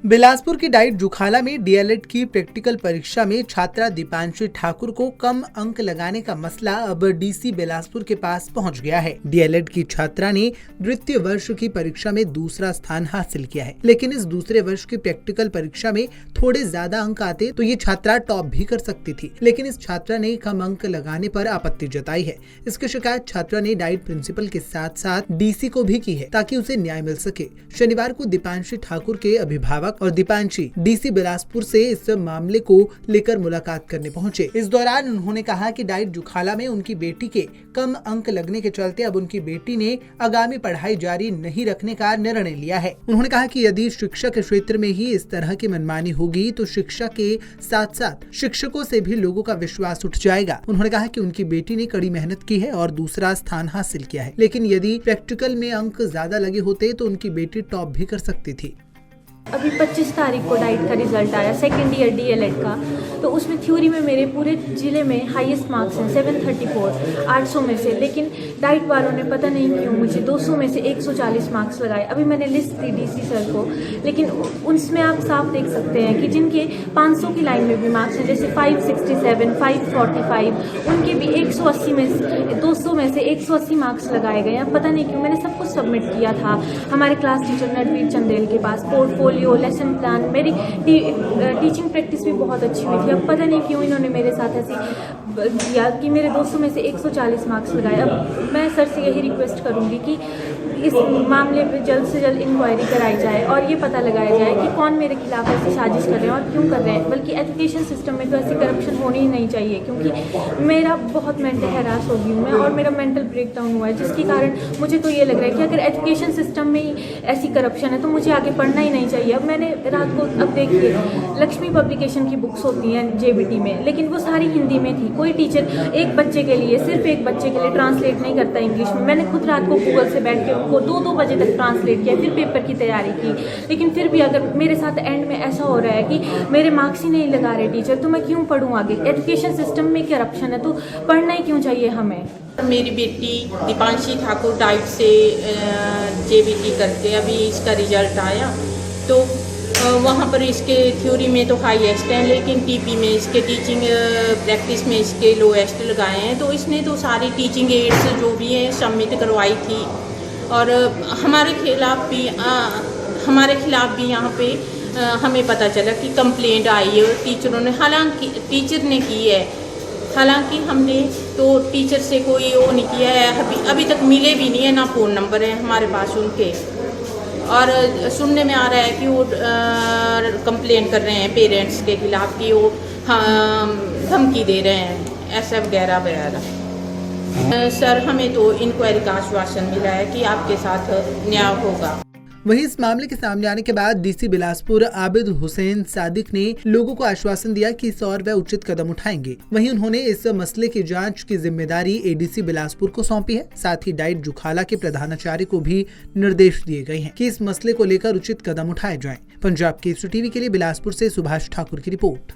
बिलासपुर की डाइट जुखाला में डीएलएड की प्रैक्टिकल परीक्षा में छात्रा दीपांशी ठाकुर को कम अंक लगाने का मसला अब डीसी बिलासपुर के पास पहुंच गया है। डीएलएड की छात्रा ने द्वितीय वर्ष की परीक्षा में दूसरा स्थान हासिल किया है, लेकिन इस दूसरे वर्ष की प्रैक्टिकल परीक्षा में थोड़े ज्यादा अंक आते तो ये छात्रा टॉप भी कर सकती थी, लेकिन इस छात्रा ने कम अंक लगाने पर आपत्ति जताई है। इसकी शिकायत छात्रा ने डाइट प्रिंसिपल के साथ साथ डीसी को भी की है ताकि उसे न्याय मिल सके। शनिवार को दीपांशी ठाकुर के अभिभावक और दीपांशी डीसी बिलासपुर से इस मामले को लेकर मुलाकात करने पहुंचे। इस दौरान उन्होंने कहा कि डाइट जुखाला में उनकी बेटी के कम अंक लगने के चलते अब उनकी बेटी ने आगामी पढ़ाई जारी नहीं रखने का निर्णय लिया है। उन्होंने कहा कि यदि शिक्षा के क्षेत्र में ही इस तरह की मनमानी होगी तो शिक्षा के साथ साथ शिक्षकों से भी लोगों का विश्वास उठ जाएगा। उन्होंने कहा कि उनकी बेटी ने कड़ी मेहनत की है और दूसरा स्थान हासिल किया है, लेकिन यदि प्रैक्टिकल में अंक ज्यादा लगे होते तो उनकी बेटी टॉप भी कर सकती थी। अभी 25 तारीख को डाइट का रिजल्ट आया सेकेंड ईयर डीएलएड का, तो उसमें थ्योरी में मेरे पूरे ज़िले में हाईएस्ट मार्क्स हैं 734 800 में से, लेकिन डाइट वालों ने पता नहीं क्यों मुझे 200 में से 140 मार्क्स लगाए। अभी मैंने लिस्ट दी डीसी सर को, लेकिन उसमें आप साफ देख सकते हैं कि जिनके 500 की लाइन में भी मार्क्स हैं, जैसे 567 545, उनके भी 180 में 200 में से 180 मार्क्स लगाए गए हैं। पता नहीं क्यों। मैंने सब कुछ सबमिट किया था हमारे क्लास टीचर नटवीर चंदेल के पास, पोर्टफोलियो, लेसन प्लान, मेरी टीचिंग प्रैक्टिस भी बहुत अच्छी हुई थी। अब पता नहीं क्यों इन्होंने मेरे साथ ऐसी किया कि मेरे 200 में से 140 मार्क्स लगाए। अब मैं सर से यही रिक्वेस्ट करूंगी कि इस मामले पे जल्द से जल्द इंक्वायरी कराई जाए और ये पता लगाया जाए कि कौन मेरे खिलाफ ऐसी साजिश कर रहे हैं और क्यों कर रहे हैं। बल्कि एजुकेशन सिस्टम में तो ऐसी करप्शन होनी ही नहीं चाहिए, क्योंकि मेरा बहुत मेंटल हैरास हो गई हूँ मैं और मेरा मेंटल ब्रेकडाउन हुआ है, जिसके कारण मुझे तो ये लग रहा है कि अगर एजुकेशन सिस्टम में ही ऐसी करप्शन है तो मुझे आगे पढ़ना ही नहीं चाहिए। अब मैंने रात को, अब देखिए, लक्ष्मी पब्लिकेशन की बुक्स होती हैं जेबीटी में, लेकिन वो सारी हिंदी में थी। कोई टीचर एक बच्चे के लिए, सिर्फ एक बच्चे के लिए ट्रांसलेट नहीं करता इंग्लिश में। मैंने खुद रात को गूगल से बैठ के उनको 2-2 बजे तक ट्रांसलेट किया, फिर पेपर की तैयारी की। लेकिन फिर भी अगर मेरे साथ एंड में ऐसा हो रहा है कि मेरे मार्क्स ही नहीं लगा रहे टीचर, तो मैं क्यों पढ़ूँ आगे। एजुकेशन सिस्टम में करप्शन है तो पढ़ना ही क्यों चाहिए हमें। मेरी बेटी दीपांशी ठाकुर डाइट से जेबीटी करके अभी इसका रिजल्ट आया, तो वहाँ पर इसके थ्योरी में तो हाईएस्ट हैं, लेकिन टीपी में इसके टीचिंग प्रैक्टिस में इसके लोएस्ट लगाए हैं। तो इसने तो सारी टीचिंग एड्स जो भी हैं सबमिट करवाई थी और हमारे खिलाफ भी यहाँ पे हमें पता चला कि कंप्लेंट आई है टीचरों ने, हालांकि टीचर ने की है, हालांकि हमने तो टीचर से कोई वो नहीं किया है, अभी तक मिले भी नहीं है, ना फ़ोन नंबर है हमारे पास उनके। और सुनने में आ रहा है कि वो कंप्लेंट कर रहे हैं पेरेंट्स के खिलाफ कि वो धमकी दे रहे हैं, ऐसा वगैरह वगैरह। सर, हमें तो इंक्वायरी का आश्वासन मिला है कि आपके साथ न्याय होगा। वहीं इस मामले के सामने आने के बाद डीसी बिलासपुर आबिद हुसैन सादिक ने लोगों को आश्वासन दिया कि इस और वह उचित कदम उठाएंगे। वहीं उन्होंने इस मसले की जांच की जिम्मेदारी एडीसी बिलासपुर को सौंपी है। साथ ही डाइट जुखाला के प्रधानाचार्य को भी निर्देश दिए गए हैं कि इस मसले को लेकर उचित कदम उठाए जाएं। पंजाब केसरी टीवी के लिए बिलासपुर से सुभाष ठाकुर की रिपोर्ट।